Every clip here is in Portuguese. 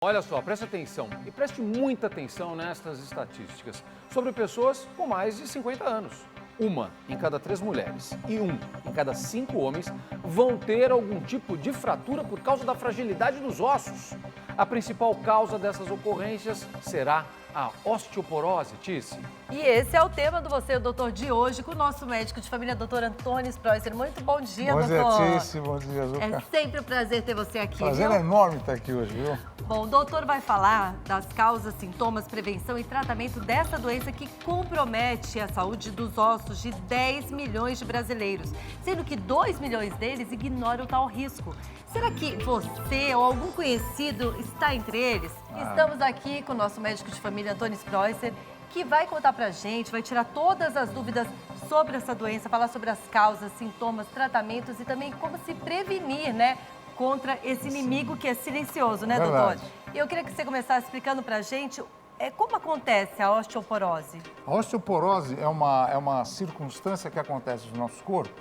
Olha só, preste atenção e preste muita atenção nestas estatísticas sobre pessoas com mais de 50 anos. Uma em cada 3 mulheres e um em cada 5 homens vão ter algum tipo de fratura por causa da fragilidade dos ossos. A principal causa dessas ocorrências será a osteoporose, Tice. E esse é o tema do Você, Doutor, de hoje, com o nosso médico de família, doutor Antônio Sproisser. Muito bom dia, doutor. Bom dia, doutor. Tice. Bom dia, Zucca. É sempre um prazer ter você aqui, Prazer viu? enorme estar aqui hoje, viu? Bom, o doutor vai falar das causas, sintomas, prevenção e tratamento dessa doença que compromete a saúde dos ossos de 10 milhões de brasileiros, sendo que 2 milhões deles ignoram tal risco. Será que você ou algum conhecido está entre eles? Estamos aqui com o nosso médico de família, Antônio Sproisser, que vai contar pra gente, vai tirar todas as dúvidas sobre essa doença, falar sobre as causas, sintomas, tratamentos e também como se prevenir, né, contra esse inimigo que é silencioso, né, doutor? E eu queria que você começasse explicando pra gente como acontece a osteoporose. A osteoporose é uma circunstância que acontece no nosso corpo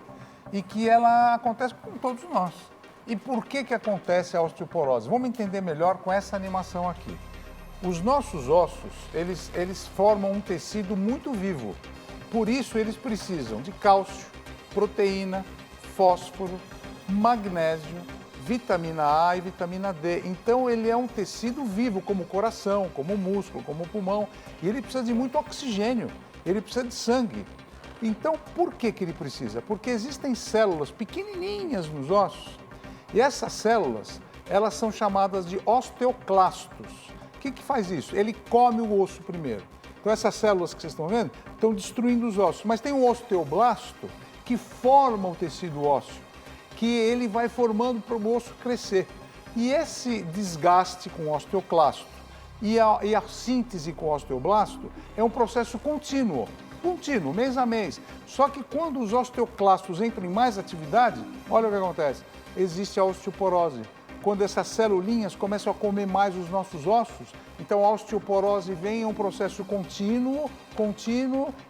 e que ela acontece com todos nós. E por que acontece a osteoporose? Vamos entender melhor com essa animação aqui. Os nossos ossos, eles formam um tecido muito vivo. Por isso, eles precisam de cálcio, proteína, fósforo, magnésio, vitamina A e vitamina D. Então, ele é um tecido vivo, como o coração, como o músculo, como o pulmão. E ele precisa de muito oxigênio, ele precisa de sangue. Então, por que ele precisa? Porque existem células pequenininhas nos ossos. E essas células, elas são chamadas de osteoclastos. O que faz isso? Ele come o osso primeiro. Então, essas células que vocês estão vendo estão destruindo os ossos. Mas tem um osteoblasto que forma o tecido ósseo, que ele vai formando para o osso crescer. E esse desgaste com o osteoclasto e a síntese com o osteoblasto é um processo contínuo, mês a mês. Só que quando os osteoclastos entram em mais atividade, olha o que acontece. Existe a osteoporose. Quando essas celulinhas começam a comer mais os nossos ossos, então a osteoporose vem em um processo contínuo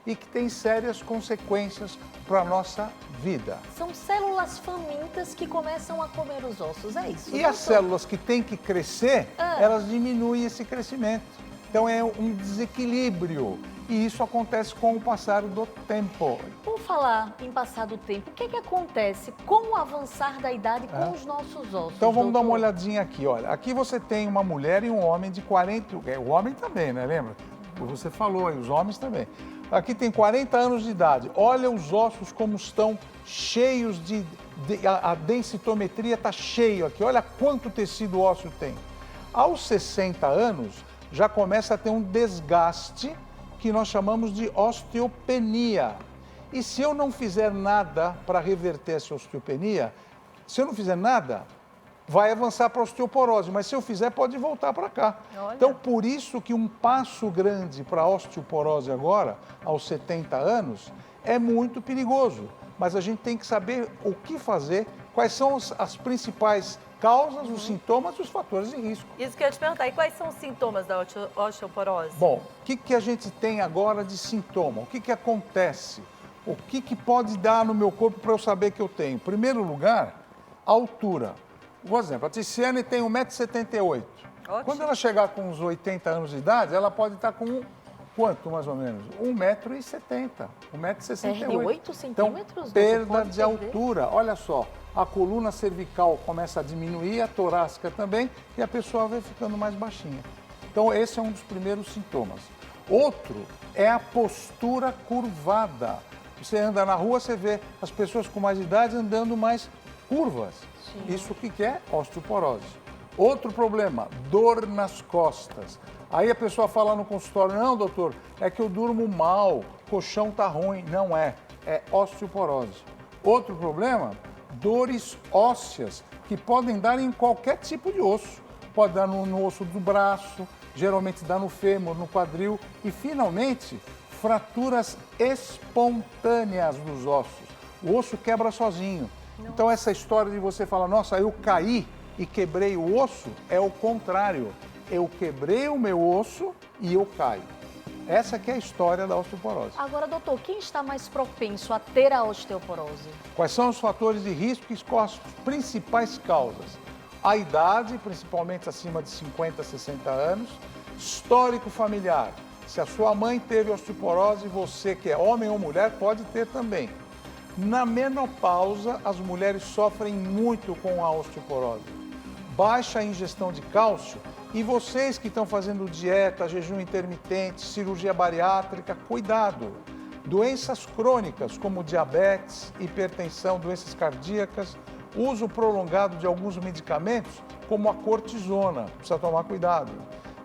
e que tem sérias consequências para a nossa vida. São células famintas que começam a comer os ossos, é isso? E as células que têm que crescer, elas diminuem esse crescimento. Então é um desequilíbrio. E isso acontece com o passar do tempo. Por falar em passar do tempo, o que acontece com o avançar da idade com os nossos ossos? Então vamos dar uma doutor? olhadinha aqui, olha. Aqui você tem uma mulher e um homem de 40... O homem também, né? Lembra? Você falou aí, os homens também. Aqui tem 40 anos de idade. Olha os ossos como estão cheios a densitometria está cheio aqui. Olha quanto tecido ósseo tem. Aos 60 anos, já começa a ter um desgaste que nós chamamos de osteopenia. E se eu não fizer nada para reverter essa osteopenia, se eu não fizer nada, vai avançar para a osteoporose, mas se eu fizer, pode voltar para cá. Olha. Então, por isso que um passo grande para a osteoporose agora, aos 70 anos, é muito perigoso. Mas a gente tem que saber o que fazer, quais são as principais causas, os sintomas e os fatores de risco. Isso que eu ia te perguntar, e quais são os sintomas da osteoporose? Bom, o que a gente tem agora de sintoma? O que acontece? O que pode dar no meu corpo para eu saber que eu tenho? Em primeiro lugar, a altura. Por exemplo, a Ticiane tem 1,78 m. Quando ela chegar com uns 80 anos de idade, ela pode estar com quanto, mais ou menos? 1,70 m, 1,68 m. Perde 8 centímetros? Então, Você perda pode de perder? altura. Olha só, a coluna cervical começa a diminuir, a torácica também, e a pessoa vai ficando mais baixinha. Então, esse é um dos primeiros sintomas. Outro é a postura curvada. Você anda na rua, você vê as pessoas com mais idade andando mais curvas. Sim. Isso que é osteoporose. Outro problema, dor nas costas. Aí a pessoa fala no consultório, não, doutor, é que eu durmo mal, o colchão tá ruim. Não é osteoporose. Outro problema, dores ósseas, que podem dar em qualquer tipo de osso. Pode dar no osso do braço, geralmente dá no fêmur, no quadril. E, finalmente, fraturas espontâneas dos ossos. O osso quebra sozinho. Nossa. Então, essa história de você falar, nossa, eu caí e quebrei o osso, é o contrário. Eu quebrei o meu osso e eu caio. Essa que é a história da osteoporose. Agora, doutor, quem está mais propenso a ter a osteoporose? Quais são os fatores de risco e quais as principais causas? A idade, principalmente acima de 50, 60 anos. Histórico familiar. Se a sua mãe teve osteoporose, você que é homem ou mulher pode ter também. Na menopausa, as mulheres sofrem muito com a osteoporose. Baixa ingestão de cálcio e vocês que estão fazendo dieta, jejum intermitente, cirurgia bariátrica, cuidado. Doenças crônicas como diabetes, hipertensão, doenças cardíacas, uso prolongado de alguns medicamentos como a cortisona, precisa tomar cuidado.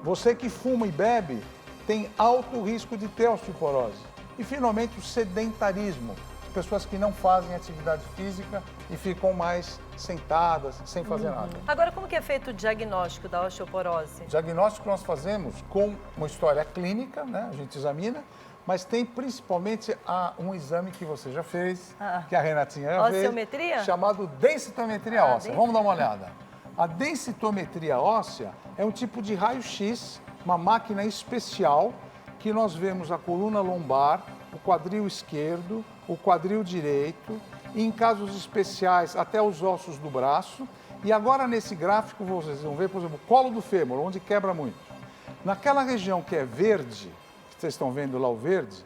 Você que fuma e bebe tem alto risco de ter osteoporose. E finalmente o sedentarismo. Pessoas que não fazem atividade física e ficam mais sentadas, sem fazer nada. Agora, como que é feito o diagnóstico da osteoporose? O diagnóstico nós fazemos com uma história clínica, né? A gente examina, mas tem principalmente um exame que você já fez, que a Renatinha já fez. Osteometria? Chamado densitometria óssea. Vamos dar uma olhada. A densitometria óssea é um tipo de raio-x, uma máquina especial que nós vemos a coluna lombar, o quadril esquerdo, o quadril direito, e em casos especiais até os ossos do braço. E agora nesse gráfico vocês vão ver, por exemplo, o colo do fêmur, onde quebra muito. Naquela região que é verde, que vocês estão vendo lá o verde,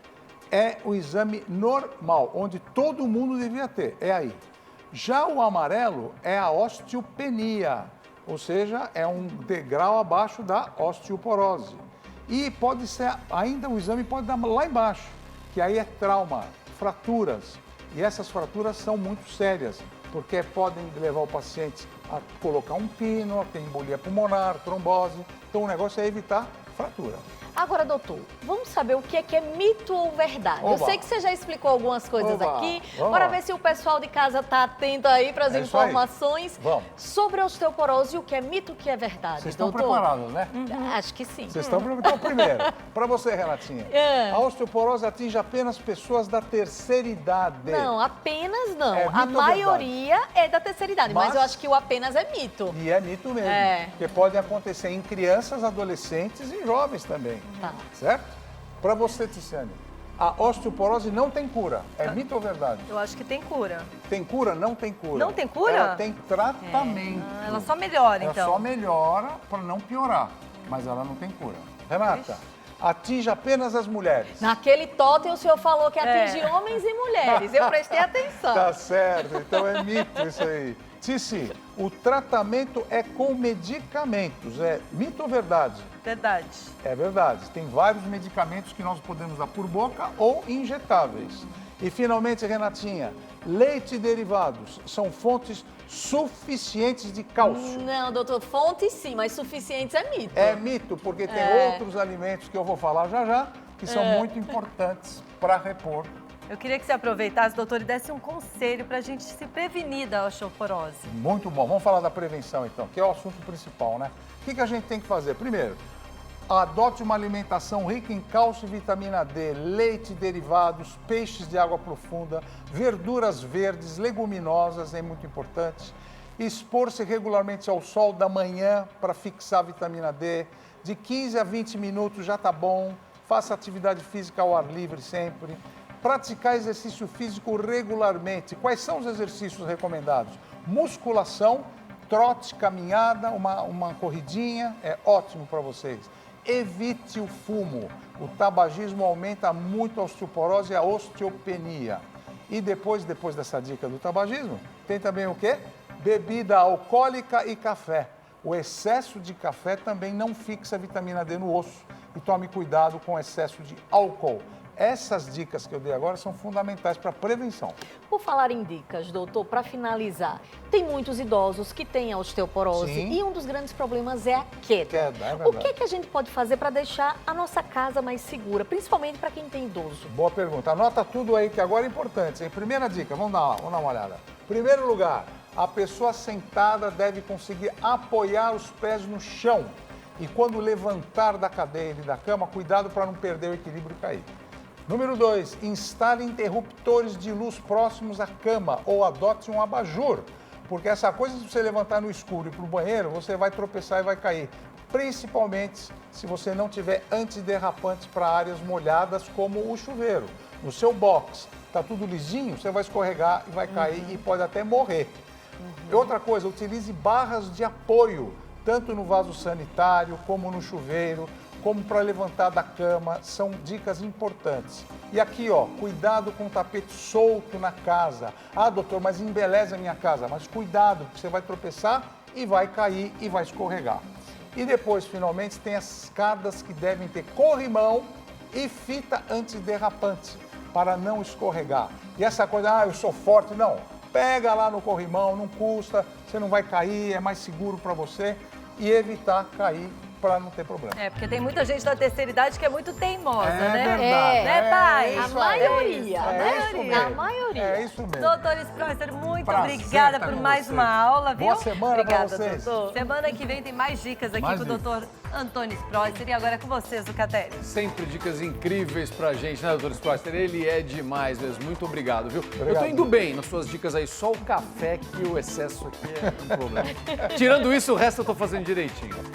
é o exame normal, onde todo mundo devia ter, é aí. Já o amarelo é a osteopenia, ou seja, é um degrau abaixo da osteoporose. E pode ser, ainda o exame pode dar lá embaixo, que aí é trauma, fraturas. E essas fraturas são muito sérias, porque podem levar o paciente a colocar um pino, a ter embolia pulmonar, trombose. Então o negócio é evitar fratura. Agora, doutor, vamos saber o que é mito ou verdade. Oba. Eu sei que você já explicou algumas coisas Oba. aqui. Vamos Bora lá. ver se o pessoal de casa está atento aí para as É isso aí. informações Vamos. sobre a osteoporose, o que é mito e o que é verdade. Vocês estão doutor? preparados, né? Acho que sim. Vocês estão preparados? Então, primeiro, para você, Renatinha, É. a osteoporose atinge apenas pessoas da terceira idade. Não, apenas não. É A mito ou maioria é da terceira idade, mas Mas- eu acho que o apenas é mito. E é mito mesmo, É. porque pode acontecer em crianças, adolescentes e jovens também, Tá. certo? Para você, Ticiane, a osteoporose não tem cura, é mito ou verdade? Eu acho que tem cura. Tem cura? Não tem cura. Não tem cura? Ela tem tratamento. Ela só melhora, Ela então. só melhora para não piorar, mas ela não tem cura. Renata, atinge apenas as mulheres. Naquele totem o senhor falou que atinge homens e mulheres. Eu prestei atenção. Tá certo, então é mito isso aí. Tici, o tratamento é com medicamentos, é mito ou verdade? Verdade. É verdade, tem vários medicamentos que nós podemos dar por boca ou injetáveis. E finalmente, Renatinha, leite e derivados são fontes suficientes de cálcio. Não, doutor, fonte sim, mas suficientes é mito. É mito, porque tem outros alimentos que eu vou falar já já, que são muito importantes para repor. Eu queria que você aproveitasse, doutor, e desse um conselho para a gente se prevenir da osteoporose. Muito bom. Vamos falar da prevenção, então, que é o assunto principal, né? O que a gente tem que fazer? Primeiro, adote uma alimentação rica em cálcio e vitamina D, leite, derivados, peixes de água profunda, verduras verdes, leguminosas, é muito importante. Expor-se regularmente ao sol da manhã para fixar a vitamina D. De 15 a 20 minutos já está bom. Faça atividade física ao ar livre sempre. Praticar exercício físico regularmente. Quais são os exercícios recomendados? Musculação, trote, caminhada, uma corridinha, é ótimo para vocês. Evite o fumo. O tabagismo aumenta muito a osteoporose e a osteopenia. E depois dessa dica do tabagismo, tem também o quê? Bebida alcoólica e café. O excesso de café também não fixa a vitamina D no osso. E tome cuidado com o excesso de álcool. Essas dicas que eu dei agora são fundamentais para a prevenção. Por falar em dicas, doutor, para finalizar, tem muitos idosos que têm a osteoporose Sim. e um dos grandes problemas é a queda. Queda, é O verdade. que a gente pode fazer para deixar a nossa casa mais segura, principalmente para quem tem idoso? Boa pergunta. Anota tudo aí que agora é importante. Hein? Primeira dica, vamos dar uma olhada. Primeiro lugar, a pessoa sentada deve conseguir apoiar os pés no chão. E quando levantar da cadeira e da cama, cuidado para não perder o equilíbrio e cair. Número 2, instale interruptores de luz próximos à cama ou adote um abajur. Porque essa coisa de você levantar no escuro e ir para o banheiro, você vai tropeçar e vai cair. Principalmente se você não tiver antiderrapantes para áreas molhadas como o chuveiro. No seu box, está tudo lisinho, você vai escorregar e vai cair e pode até morrer. E outra coisa, utilize barras de apoio, tanto no vaso sanitário, como no chuveiro, como para levantar da cama, são dicas importantes. E aqui, ó, cuidado com o tapete solto na casa. Ah, doutor, mas embeleza a minha casa. Mas cuidado, porque você vai tropeçar e vai cair e vai escorregar. E depois, finalmente, tem as escadas que devem ter corrimão e fita antiderrapante, para não escorregar. E essa coisa, eu sou forte, não. Pega lá no corrimão, não custa, você não vai cair, é mais seguro para você e evitar cair para não ter problema. É, porque tem muita gente da terceira idade que é muito teimosa, É né? verdade. Né, pai? É A isso aí. maioria, É isso mesmo. A maioria. É isso mesmo. Doutor Sproster, muito Prazer obrigada estar por com mais você. uma aula, viu? Boa semana pra Obrigada, vocês. doutor. Semana que vem tem mais dicas aqui Mais com o doutor Antônio Sproster. E agora é com vocês, Zucatelli. Sempre dicas incríveis pra gente, né, doutor Sproster? Ele é demais mesmo. Muito obrigado, viu? Eu tô Obrigado. indo bem nas suas dicas aí, só o café que o excesso aqui é um problema. Tirando isso, o resto eu tô fazendo direitinho.